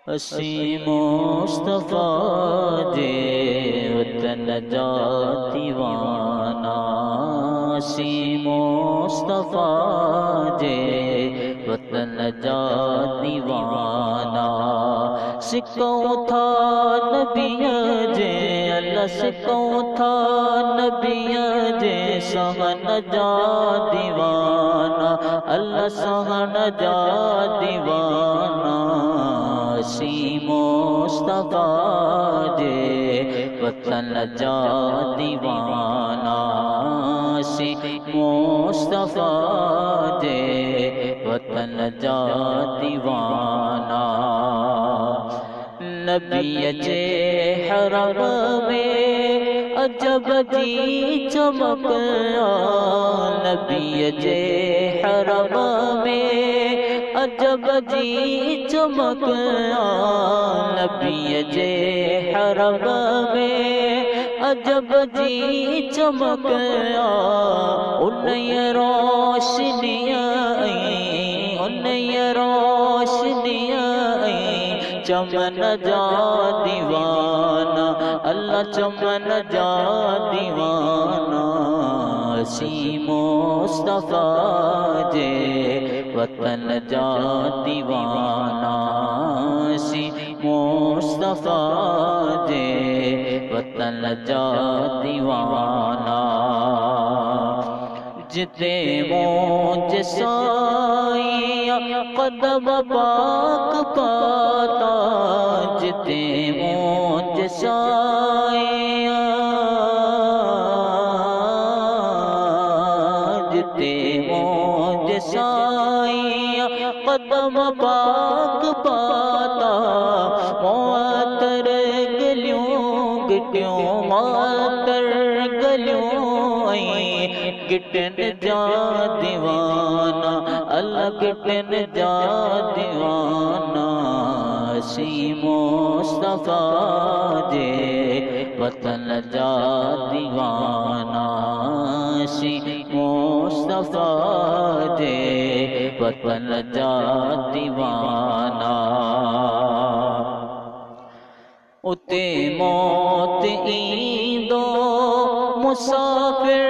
असी मुस्तफा जे वतन जा दीवाना। असी मुस्तफा जे वतन जा दीवाना। सिकऊं था नबिय जे अल्लाह सिकऊं था नबिय जे सहन जा दीवाना। अल्लाह सहन जा दीवाना। असी मुस्तफा जे वतन जा दीवाना। असी मुस्तफा जे वतन जा दीवाना। नबी जे हरम में अजब जी चमक नबी जे हरम में अजब जी चमक नबी जे हरम में अजब जी चमक उन रोशनिया उन रोशनिया चमन जा दीवाना। अल्लाह चमन जा दीवाना। असी मुस्तफा जे वतन जा दीवाना। असी मुस्तफा जे वतन जा दीवाना। जिते मौज साईं कदम पाक पाता। जिते मौज साईं जिते मौज साईं कदम पाक पाता। मातर गलियों गिटियों मातर गलियों गिटन जा दीवाना। अल्लाह गिटन जा दीवाना। असी मुस्तफा जे वतन जा दीवाना। असी मुस्तफा जे वतन जा दीवाना। उते मौत ईंदो मुसाफिर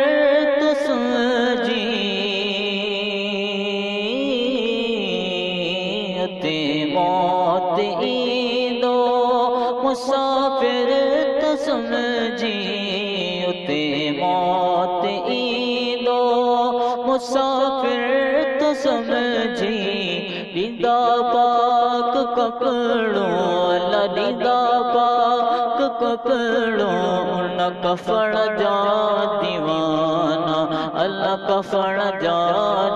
तुसजी। उते मौत ईंदो मुसाफिर तुसजी। उते मौत ईंदो मुसाफिर तुसजी। ॾींदा पाक कपड़ो अल्लाह ॾींदा पाक कपड़ो उन कफण जा दीवाना। अल्लाह कफण जा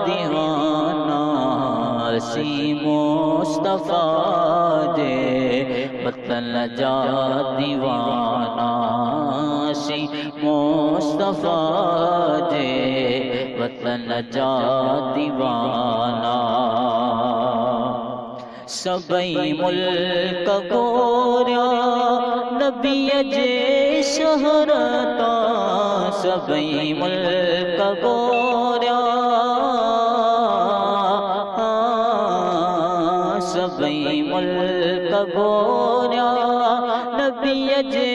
दीवाना। असी मुस्तफा जे वतन जा दीवाना। असी मुस्तफा जे वतन जा दीवाना। सबई मुल्क गोरिया नबी जे शहरता। सबई मुल्क गोरिया सबई मुल्क गोरिया नबी जे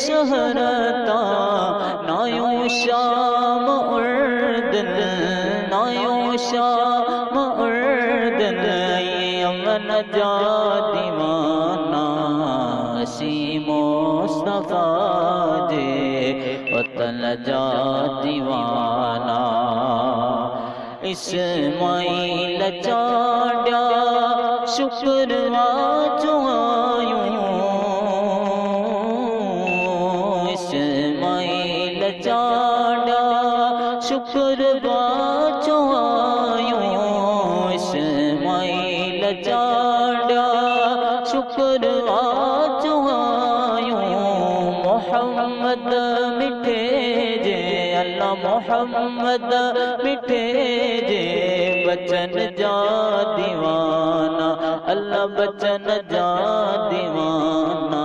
शहरता। नायो शाम उर्दन नायो शाम उर्दन यमन जा दीवाना। असी मुस्तफा जे वतन जा दीवाना। इस्माइल चाड़ा शुक्र जो आयूं। इस्माइल चाड़ा शुक्र जो आयूं। इस्माइल चाड़ा शुक्र जो आयूं। मोहम्मद मिठे जे अल्लाह मोहम्मद मिठे जे बचन जा दीवाना। अल्लाह बचन जा दीवाना।